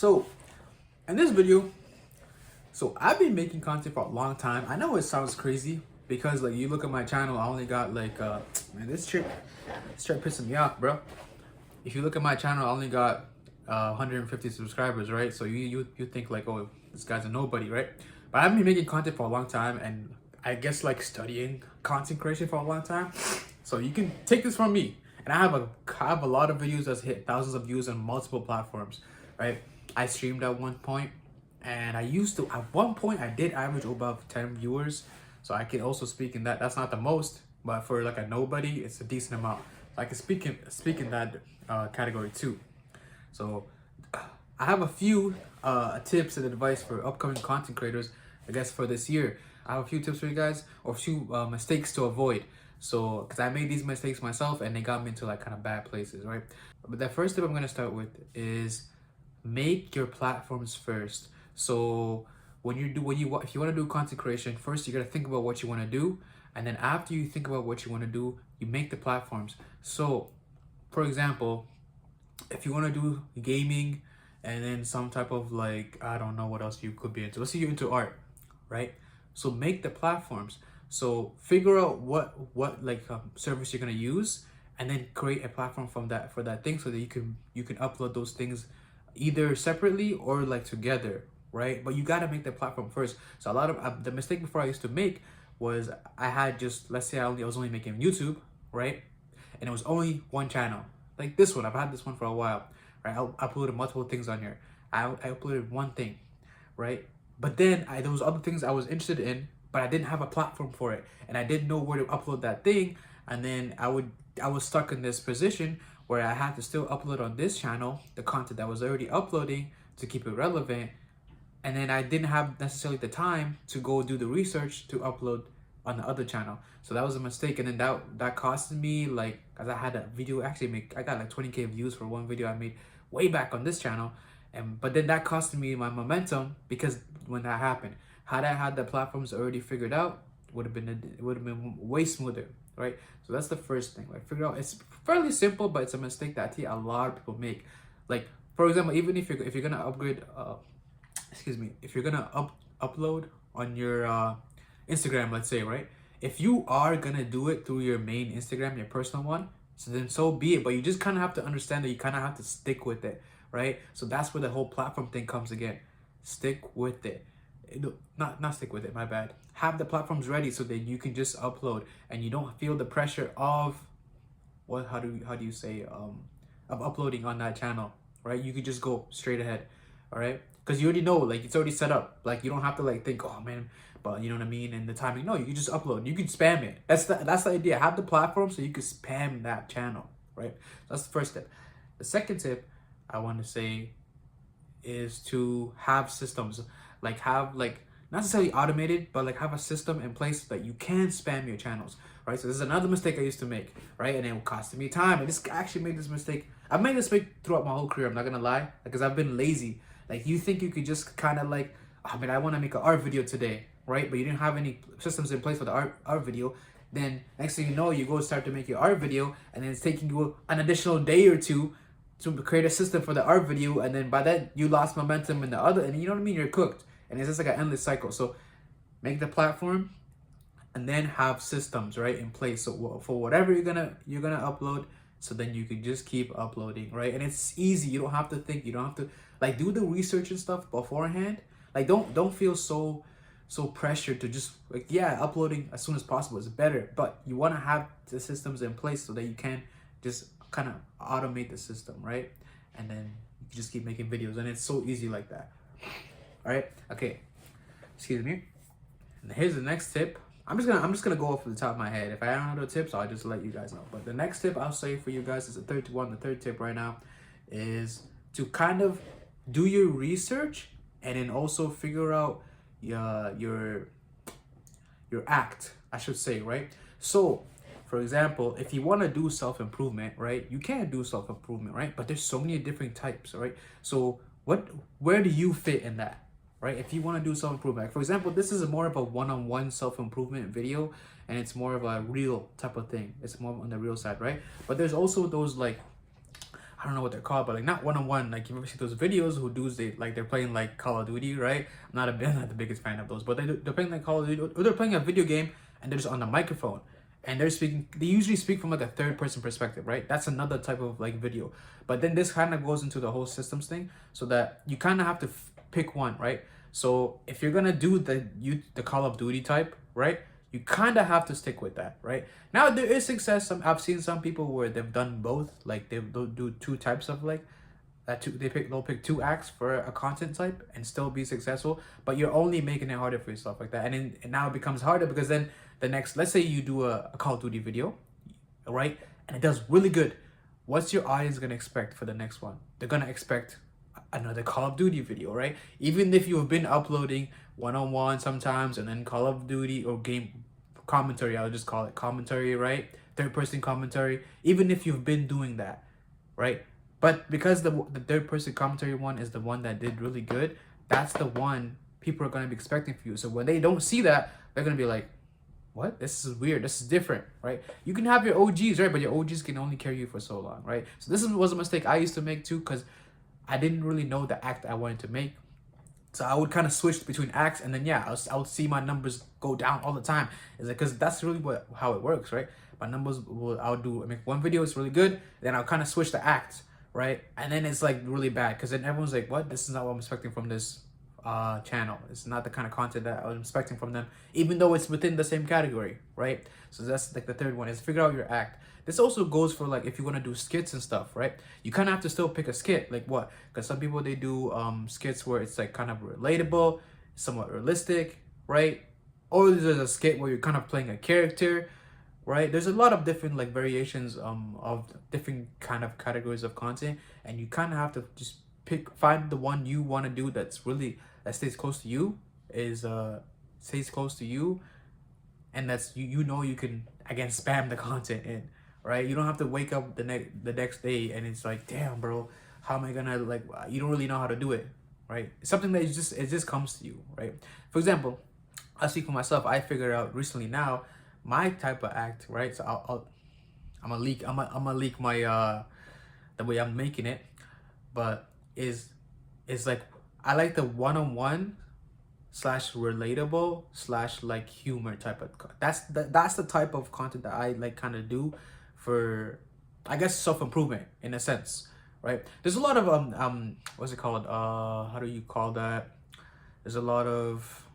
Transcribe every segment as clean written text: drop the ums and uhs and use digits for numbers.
So in this video, I've been making content for a long time. I know it sounds crazy because like you look at my channel, I only got like man, this chick pissing me off, bro. If you look at my channel, I only got 150 subscribers, right? So you think like, oh, this guy's a nobody, right? But I've been making content for a long time, and I guess like studying content creation for a long time. So you can take this from me, and I have a lot of videos that's hit thousands of views on multiple platforms, right? I streamed at one point, and at one point I did average above 10 viewers. So I can also speak in that. That's not the most, but for like a nobody, it's a decent amount. So I can speak in that category too. So I have a few tips and advice for upcoming content creators, I guess for this year. I have a few tips for you guys, or a few mistakes to avoid. So, because I made these mistakes myself and they got me into like kind of bad places, right? But the first tip I'm gonna start with is make your platforms first. So if you want to do content creation, first you gotta think about what you want to do, and then after you think about what you want to do, you make the platforms. So, for example, if you want to do gaming and then some type of like, I don't know what else you could be into. Let's say you're into art, right? So make the platforms. So figure out what like service you're gonna use, and then create a platform from that for that thing, so that you can upload those things either separately or like together, right? But you gotta make the platform first. So a lot of the mistake before I used to make was I had just, let's say I was only making YouTube, right? And it was only one channel, like this one. I've had this one for a while, right? I uploaded multiple things on here. I uploaded one thing, right? But then there was other things I was interested in, but I didn't have a platform for it, and I didn't know where to upload that thing. And then I was stuck in this position where I had to still upload on this channel the content that was already uploading to keep it relevant, and then I didn't have necessarily the time to go do the research to upload on the other channel. So that was a mistake, and then that costed me, like, as I had a video I got like 20k views for one video I made way back on this channel, but then that costed me my momentum, because when that happened, had I had the platforms already figured out, it would have been way smoother, right? So that's the first thing. Like, figure out. It's fairly simple, but it's a mistake that I think a lot of people make. Like, for example, even if you're gonna upgrade, if you're gonna upload on your Instagram, let's say, right? If you are gonna do it through your main Instagram, your personal one, so then so be it. But you just kind of have to understand that you kind of have to stick with it, right? So that's where the whole platform thing comes again. Stick with it. Not stick with it, my bad. Have the platforms ready so that you can just upload and you don't feel the pressure of how do you say of uploading on that channel, right? You could just go straight ahead, all right? Because you already know, like, it's already set up. Like, you don't have to like think, oh man, but you know what I mean, and the timing. No, you can just upload. You can spam it. That's the idea. Have the platform so you can spam that channel, right? That's the first tip. The second tip I want to say is to have systems, like have like not necessarily automated, but like have a system in place that you can spam your channels, right? So this is another mistake I used to make, right? And it costed me time. And this actually made this mistake. I've made this mistake throughout my whole career, I'm not gonna lie, because I've been lazy. Like, you think you could just kind of like, oh man, I want to make an art video today, right? But you didn't have any systems in place for the art video. Then next thing you know, you go start to make your art video, and then it's taking you an additional day or two to create a system for the art video, and then by that you lost momentum in the other, and you know what I mean, you're cooked, and it's just like an endless cycle. So make the platform, and then have systems right in place, so for whatever you're gonna upload, so then you can just keep uploading, right? And it's easy. You don't have to think. You don't have to like do the research and stuff beforehand. Like, don't feel so pressured to just like, yeah, uploading as soon as possible is better, but you want to have the systems in place so that you can just kind of automate the system, right? And then you can just keep making videos, and it's so easy like that. All right, okay, excuse me. And here's the next tip. I'm just gonna go off the top of my head. If I don't know the tips, I'll just let you guys know. But the next tip I'll say for you guys is the third tip right now is to kind of do your research, and then also figure out your act, I should say, right? So for example, if you want to do self-improvement, right, you can do self-improvement, right? But there's so many different types, right? So where do you fit in that, right? If you want to do self-improvement, like, for example, this is more of a one-on-one self-improvement video, and it's more of a real type of thing. It's more on the real side, right? But there's also those like, I don't know what they're called, but like not one-on-one. Like you ever see those videos who dudes they're playing like Call of Duty, right? I'm not the biggest fan of those, but they're playing like Call of Duty, or they're playing a video game and they're just on the microphone and they're speaking. They usually speak from like a third person perspective, right? That's another type of like video. But then this kind of goes into the whole systems thing, so that you kind of have to pick one, right? So if you're gonna do the Call of Duty type, right? You kind of have to stick with that, right? Now there is success. I've seen some people where they've done both, like they'll do two types of like they'll pick two acts for a content type and still be successful, but you're only making it harder for yourself like that. And now it becomes harder because then the next, let's say you do a Call of Duty video, right? And it does really good. What's your audience gonna expect for the next one? They're gonna expect another Call of Duty video, right? Even if you've been uploading one-on-one sometimes and then Call of Duty or game commentary, I'll just call it commentary, right? Third person commentary, even if you've been doing that, right? But because the third person commentary one is the one that did really good, that's the one people are going to be expecting for you. So when they don't see that, they're going to be like, what? This is weird. This is different, right? You can have your OGs, right? But your OGs can only carry you for so long, right? So was a mistake I used to make too, because I didn't really know the act I wanted to make. So I would kind of switch between acts, and then yeah, I would see my numbers go down all the time. Is it because that's really how it works, right? My numbers I make one video, it's really good, then I'll kind of switch the acts, right? And then it's like really bad because then everyone's like, what? This is not what I'm expecting from this channel. It's not the kind of content that I was expecting from them, even though it's within the same category, right? So that's like the third one, is figure out your act. This also goes for like if you want to do skits and stuff, right? You kind of have to still pick a skit, like what? Because some people, they do skits where it's like kind of relatable, somewhat realistic, right? Or there's a skit where you're kind of playing a character, right? There's a lot of different like variations of different kind of categories of content, and you kind of have to just find the one you want to do that stays close to you, and that's you know you can again spam the content in, right? You don't have to wake up the next day and it's like, damn bro, how am I gonna, like, you don't really know how to do it, right? It's something that it just comes to you, right? For example, I speak for myself. I figured out recently now my type of act, right? So I'm gonna leak my the way I'm making it, but is like I like the one-on-one slash relatable slash like humor type of that's the type of content that I like kind of do for, I guess, self-improvement in a sense, right? There's a lot of what's it called, how do you call that, there's a lot of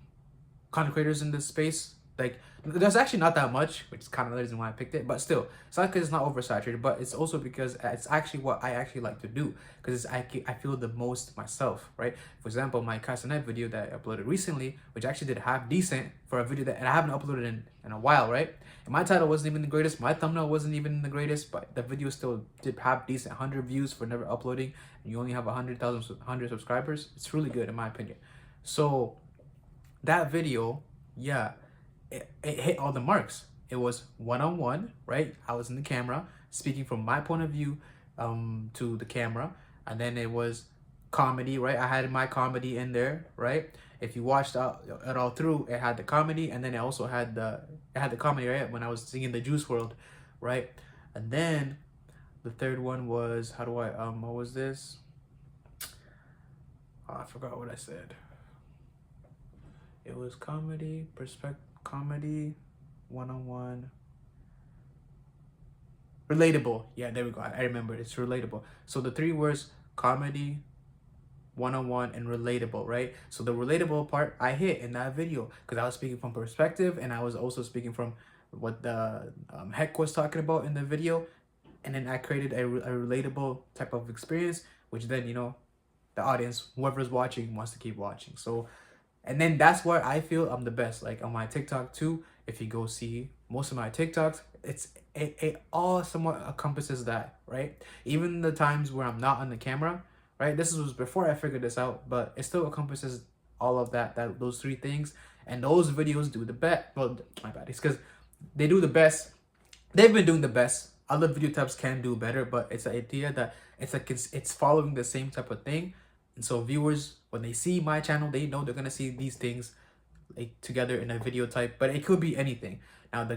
content creators in this space. Like there's actually not that much, which is kind of the reason why I picked it, but still, it's not because it's not oversaturated, but it's also because it's actually what I actually like to do, because I feel the most myself, right? For example, my castanet video that I uploaded recently, which actually did half decent for a video that, and I haven't uploaded in a while, right? And my title wasn't even the greatest, my thumbnail wasn't even the greatest, but the video still did half decent, 100 views for never uploading, and you only have 100 subscribers. It's really good in my opinion. So that video, yeah, it hit all the marks. It was one-on-one, right? I was in the camera speaking from my point of view to the camera, and then it was comedy, right? I had my comedy in there, right? If you watched it all through, it had the comedy, and then it also had the comedy, right, when I was singing the Juice WRLD, right? And then the third one was, what was this? Oh, I forgot what I said. It was comedy, comedy, one-on-one, relatable. Yeah, there we go. I remember, it's relatable. So the three words: comedy, one-on-one, and relatable, right? So the relatable part I hit in that video because I was speaking from perspective, and I was also speaking from what the Heck was talking about in the video, and then I created a relatable type of experience, which then, you know, the audience, whoever's watching, wants to keep watching. So, and then that's where I feel I'm the best. Like on my TikTok too, if you go see most of my TikToks, it all somewhat encompasses that, right? Even the times where I'm not on the camera, right? This was before I figured this out, but it still encompasses all of those three things. And those videos do the best. Well, my bad. It's because they do the best. They've been doing the best. Other video types can do better, but it's the idea that it's following the same type of thing. And so viewers, when they see my channel, they know they're gonna see these things like together in a video type, but it could be anything. Now the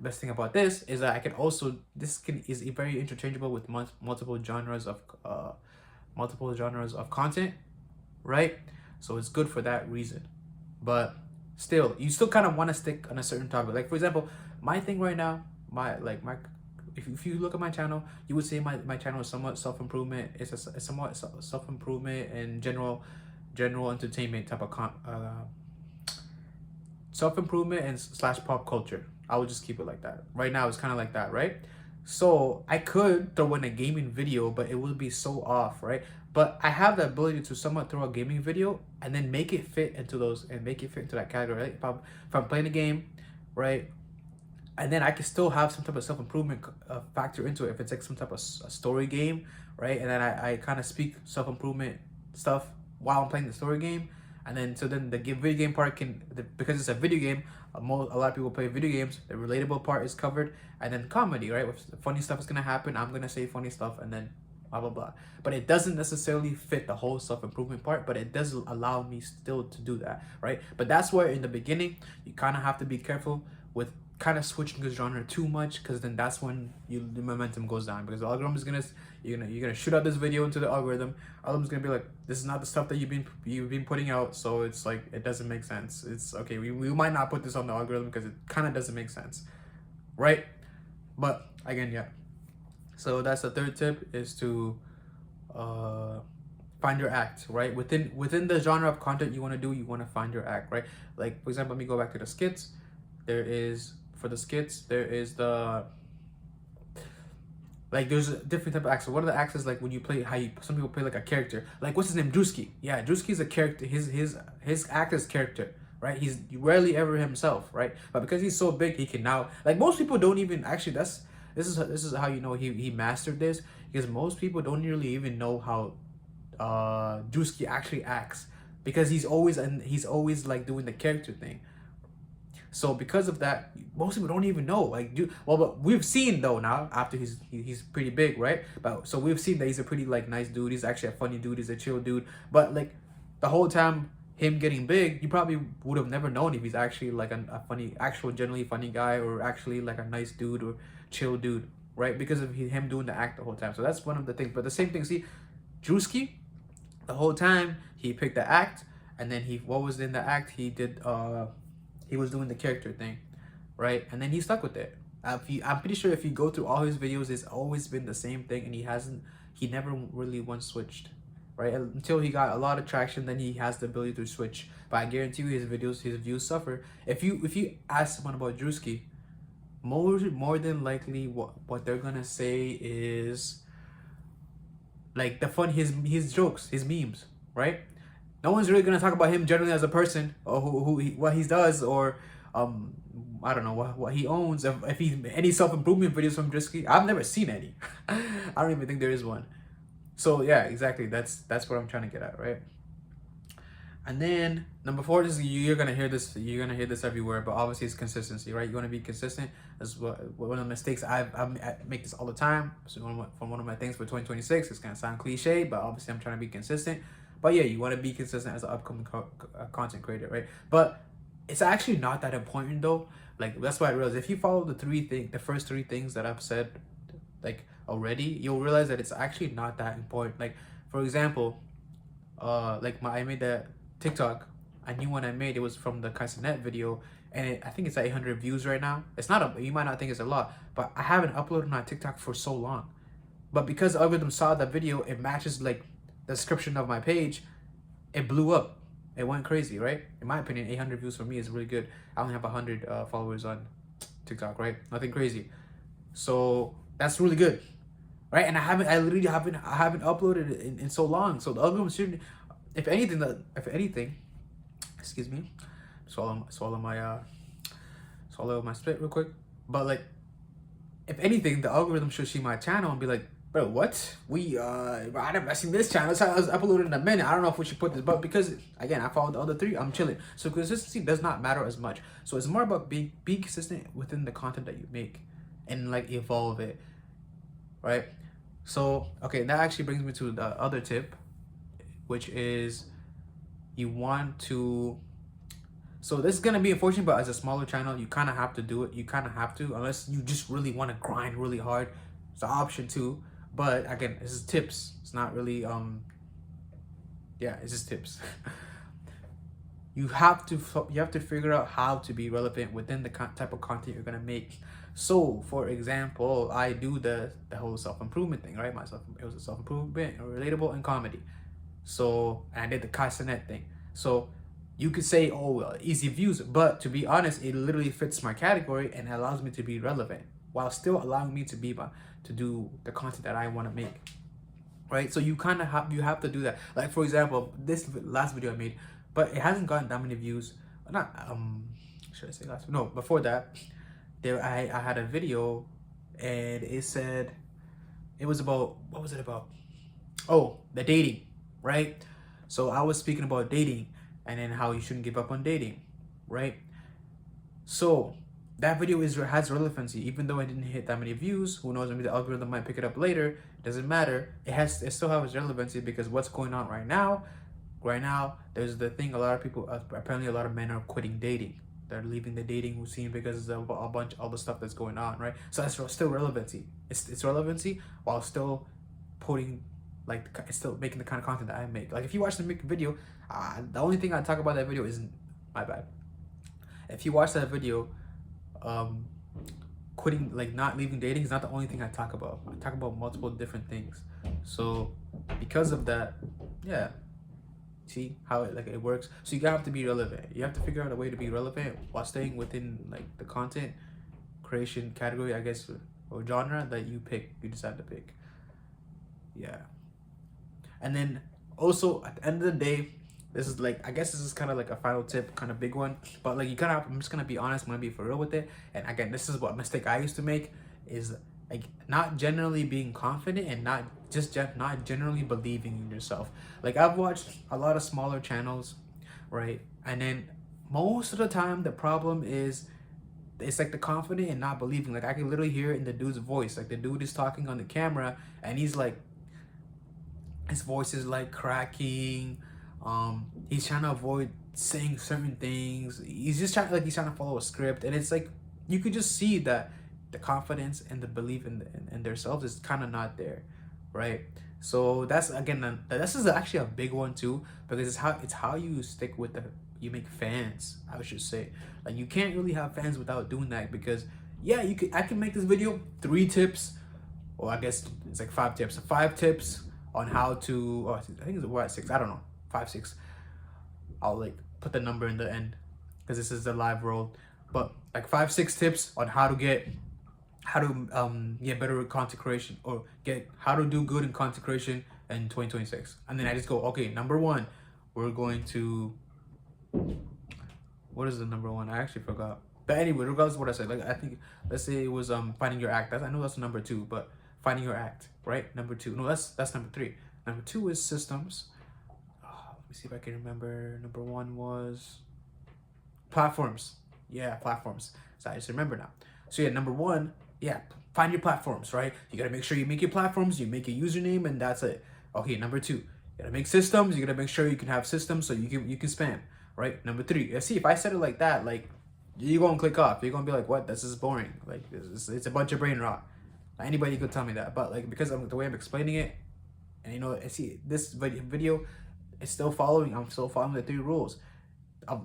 best thing about this is that I can also, is very interchangeable with multiple genres of content, right? So it's good for that reason. But still, you still kind of want to stick on a certain topic. Like for example, my thing right now, if you look at my channel, you would say my channel is somewhat self-improvement. It's somewhat self-improvement and general entertainment type of self-improvement and slash pop culture. I would just keep it like that. Right now it's kind of like that, right? So I could throw in a gaming video, but it would be so off, right? But I have the ability to somewhat throw a gaming video and then make it fit into that category, right? If I'm playing a game, right? And then I can still have some type of self-improvement factor into it if it's like some type of a story game, right? And then I kind of speak self-improvement stuff while I'm playing the story game. And then so then the video game part because it's a video game, a lot of people play video games, the relatable part is covered. And then comedy, right? If funny stuff is gonna happen, I'm gonna say funny stuff, and then blah blah blah. But it doesn't necessarily fit the whole self-improvement part, but it does allow me still to do that, right? But that's where in the beginning you kind of have to be careful with kind of switching the genre too much, because then that's when the momentum goes down, because the algorithm is gonna, you're gonna shoot out this video into the algorithm's gonna be like, this is not the stuff that you've been putting out, so it's like it doesn't make sense. It's okay, we might not put this on the algorithm because it kind of doesn't make sense, right? But again, yeah, so that's the third tip, is to find your act, right? Within the genre of content you want to do, you want to find your act, right? Like for example, let me go back to the skits. For the skits, there is there's a different type of acts. So one of the acts is like when you play, some people play like a character. Like what's his name? Drewski. Yeah, Drewski's a character. His act is character, right? He's rarely ever himself, right? But because he's so big, he can now, like most people don't even actually, this is how you know he mastered this, because most people don't really even know how Drewski actually acts, because he's always like doing the character thing. So because of that, most people don't even know. But we've seen though now after he's pretty big, right? But so we've seen that he's a pretty like nice dude. He's actually a funny dude. He's a chill dude. But like the whole time him getting big, you probably would have never known if he's actually like a funny, actual genuinely funny guy, or actually like a nice dude or chill dude, right? Because of him doing the act the whole time. So that's one of the things. But the same thing, see, Drewski, the whole time he picked the act, and then what was in the act, he was doing the character thing, right? And then he stuck with it. I'm pretty sure if you go through all his videos, it's always been the same thing, and he never really once switched, right? Until he got a lot of traction, then he has the ability to switch. But I guarantee you, his views suffer. If you ask someone about Drewski, more than likely, what they're gonna say is like his jokes, his memes, right? No one's really gonna talk about him generally as a person, or what he does, or I don't know what he owns. If he any self-improvement videos from Drewski, I've never seen any. I don't even think there is one. So yeah, exactly. That's what I'm trying to get at, right? And then number 4 is you're gonna hear this everywhere, but obviously it's consistency, right? You want to be consistent. That's one of the mistakes I make this all the time. So one of my things for 2026. It's gonna sound cliche, but obviously I'm trying to be consistent. But yeah, you want to be consistent as an upcoming content creator, right? But it's actually not that important though. Like that's why I realized if you follow the first 3 things that I've said, like already, you'll realize that it's actually not that important. Like for example, I made that TikTok. A new one I made, it was from the Kaisenet video, and I think it's at 800 views right now. You might not think it's a lot, but I haven't uploaded on TikTok for so long. But because the algorithm saw that video, it matches like the description of my page, it blew up. It went crazy, right? In my opinion, 800 views for me is really good. I only have 100 followers on TikTok, right? Nothing crazy. So that's really good, right? And I literally haven't uploaded it in so long. So the algorithm should, if anything, excuse me, swallow my spit real quick. But like, if anything, the algorithm should see my channel and be like, bro, what? I never seen this channel. This channel was uploaded in a minute. I don't know if we should put this, but because again, I followed the other 3, I'm chilling. So consistency does not matter as much. So it's more about being consistent within the content that you make, and like evolve it, right? So okay, that actually brings me to the other tip, which is you want to So this is gonna be unfortunate, but as a smaller channel, you kind of have to do it. You kind of have to, unless you just really want to grind really hard. It's an option too. But again, this is tips. It's not really yeah, it's just tips. You have to figure out how to be relevant within the type of content you're gonna make. So, for example, I do the whole self-improvement thing, right? It was a self-improvement, relatable, and comedy. So, and I did the Kai Cenat thing. So, you could say, oh, well, easy views, but to be honest, it literally fits my category and allows me to be relevant while still allowing me to to do the content that I want to make, right? So you kind of have to do that. Like for example, this last video I made, but it hasn't gotten that many views. Not should I say last? No, before that, I had a video, and it said it was about, what was it about? Oh, the dating, right? So I was speaking about dating, and then how you shouldn't give up on dating, right? So that video has relevancy, even though it didn't hit that many views. Who knows? Maybe the algorithm might pick it up later. Doesn't matter. It still has relevancy because what's going on right now? Right now, there's the thing. A lot of people, apparently, a lot of men are quitting dating. They're leaving the dating scene because of all the stuff that's going on, right? So that's still relevancy. It's relevancy while still putting, like, it's still making the kind of content that I make. Like if you watch the video, the only thing I talk about that video isn't my bad. If you watch that video, quitting, like not leaving dating is not the only thing I talk about. I talk about multiple different things. So because of that, yeah, see how it works. So you have to be relevant. You have to figure out a way to be relevant while staying within like the content creation category, I guess, or genre that you decide to pick. Yeah. And then also at the end of the day, this is like, I guess this is kind of like a final tip, kind of big one, but like you kind of, I'm just gonna be honest, I'm gonna be for real with it. And again, this is what mistake I used to make, is like not generally being confident and not generally believing in yourself. Like I've watched a lot of smaller channels, right? And then most of the time the problem is it's like the confident and not believing. Like I can literally hear it in the dude's voice. Like the dude is talking on the camera and he's like, his voice is like cracking. He's trying to avoid saying certain things. He's just trying to follow a script, and it's like you could just see that the confidence and the belief in themselves is kind of not there, right? So that's again, this is actually a big one too, because it's how you stick with you make fans, I should say. Like you can't really have fans without doing that, because yeah, I can make this video 3 tips, or I guess it's like 5 tips. 5 tips on how to, oh, I think we're at 6, I don't know, 5, 6. I'll like put the number in the end because this is the live roll, but like 5, 6 tips on how to get better with content creation, or how to do good in content creation in 2026. And then I just go, okay, number 1, we're going to, what is the number 1? I actually forgot. But anyway, regardless of what I said, like I think, let's say it was finding your act. I know that's number 2, but finding your act, right? Number 2. No, that's number 3. Number 2 is systems. Let me see if I can remember. Number 1 was platforms. Yeah, platforms. So I just remember now. So yeah, number 1, yeah, find your platforms, right? You gotta make sure you make your platforms, you make a username, and that's it. Okay, number 2, you gotta make systems. You gotta make sure you can have systems so you can spam, right? Number 3, see, if I said it like that, like you're gonna click off. You're gonna be like, what? This is boring. Like it's a bunch of brain rot. Anybody could tell me that, but like because of the way I'm explaining it, and you know, I see this video is still following. I'm still following the 3 rules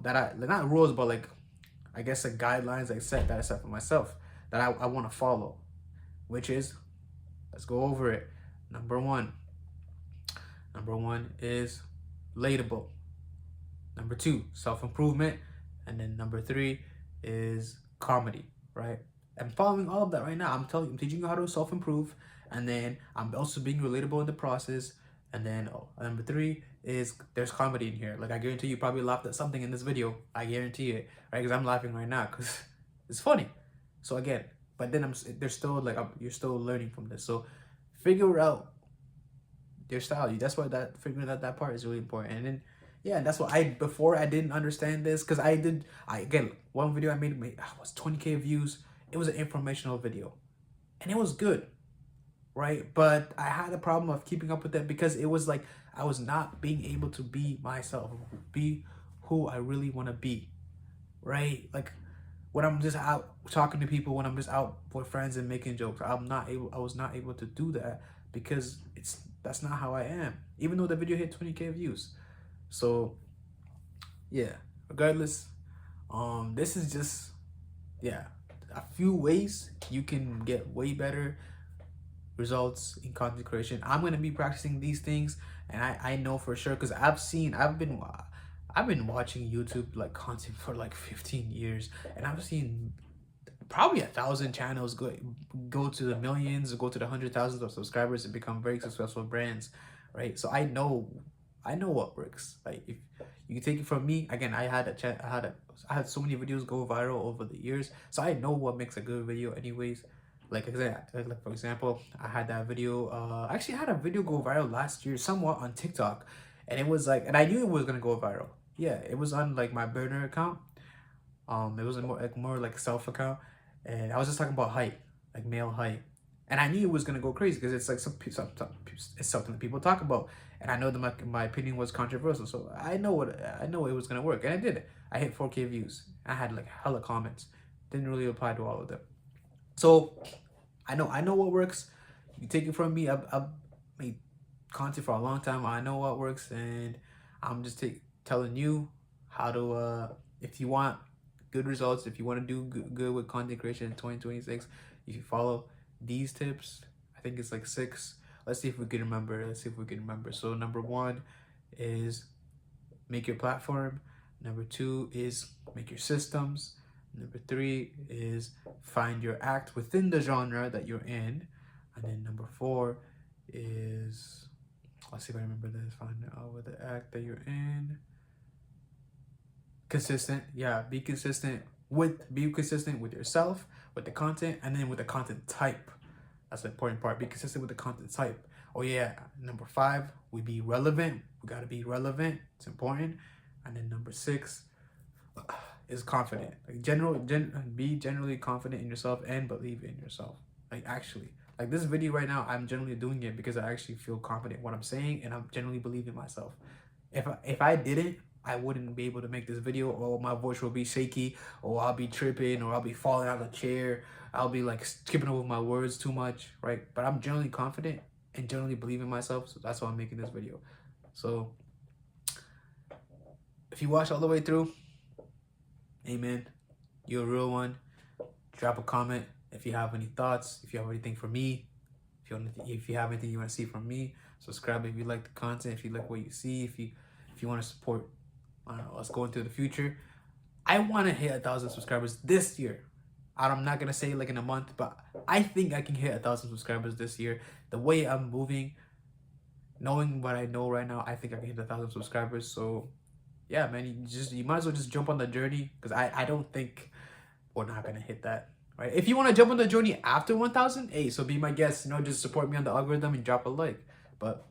that I, not rules, but like I guess the guidelines I set for myself that I want to follow, which is, let's go over it. Number 1 is relatable. Number 2, self-improvement, and then number 3 is comedy, right? I'm following all of that right now. I'm teaching you how to self-improve, and then I'm also being relatable in the process. And then number 3 is there's comedy in here. Like I guarantee you probably laughed at something in this video. I guarantee it, right? Because I'm laughing right now because it's funny. So again, but then there's still like you're still learning from this. So figure out your style. That's why figuring out that part is really important. And then yeah, that's what before I didn't understand this, because again, one video I made was 20K views. It was an informational video, and it was good, right? But I had a problem of keeping up with that because it was like I was not being able to be myself, be who I really want to be, right? Like when I'm just out talking to people, when I'm just out with friends and making jokes, I was not able to do that because that's not how I am. Even though the video hit 20K views. So yeah, regardless, this is just, yeah, a few ways you can get way better results in content creation. I'm gonna be practicing these things, and I know for sure because I've been watching YouTube like content for like 15 years, and I've seen probably 1,000 channels go to the millions, go to the hundred thousands of subscribers and become very successful brands, right? So I know what works. Like if you take it from me, again, I had so many videos go viral over the years, so I know what makes a good video, anyways. Like I said, like for example, I had that video. Actually, I had a video go viral last year, somewhat on TikTok, and it was like, and I knew it was gonna go viral. Yeah, it was on like my burner account. It was a more like self account, and I was just talking about height, like male height, and I knew it was gonna go crazy because it's like it's something that people talk about, and I know that my opinion was controversial, so I know it was gonna work, and I did it. I hit 4K views. I had like hella comments. Didn't really apply to all of them. So I know what works. You take it from me. I've made content for a long time. I know what works, and I'm just telling you how to. If you want good results, if you want to do good with content creation in 2026, if you follow these tips, I think it's like 6. Let's see if we can remember. Let's see if we can remember. So number 1 is make your platform. Number 2 is make your systems. Number 3 is find your act within the genre that you're in. And then number 4 is, let's see if I remember this, find out with the act that you're in. Consistent. Yeah, be consistent with yourself, with the content, and then with the content type. That's the important part. Be consistent with the content type. Oh yeah, number 5, we be relevant. We gotta be relevant. It's important. And then number 6 is confident. Like be generally confident in yourself and believe in yourself. Like actually, like this video right now, I'm generally doing it because I actually feel confident in what I'm saying, and I'm generally believe in myself. If I didn't, I wouldn't be able to make this video, or my voice will be shaky, or I'll be tripping, or I'll be falling out of the chair. I'll be like skipping over my words too much, right? But I'm generally confident and generally believe in myself, so that's why I'm making this video. So if you watch all the way through, amen, you're a real one. Drop a comment if you have any thoughts, if you have anything for me, if you have anything you want to see from me. Subscribe if you like the content, if you like what you see, if you want to support, I don't know, us going through the future. I want to hit 1,000 subscribers this year. I'm not gonna say like in a month, but I think I can hit 1,000 subscribers this year. The way I'm moving, knowing what I know right now, I think I can hit 1,000 subscribers. So yeah, man, you might as well just jump on the journey, because I don't think we're not gonna hit that. Right? If you want to jump on the journey after 1,000, hey, so be my guest. Just support me on the algorithm and drop a like. But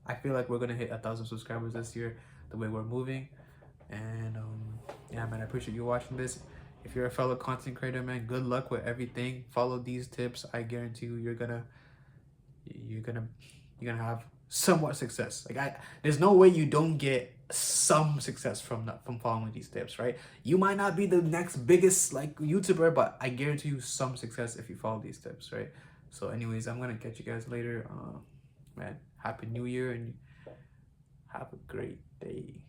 I feel like we're gonna hit 1,000 subscribers this year, the way we're moving. And yeah, man, I appreciate you watching this. If you're a fellow content creator, man, good luck with everything. Follow these tips. I guarantee you, you're gonna have somewhat success. Like there's no way you don't get some success from following these tips, right? You might not be the next biggest like YouTuber, but I guarantee you some success if you follow these tips, right? So anyways, I'm gonna catch you guys later. Man, happy new year, and have a great day.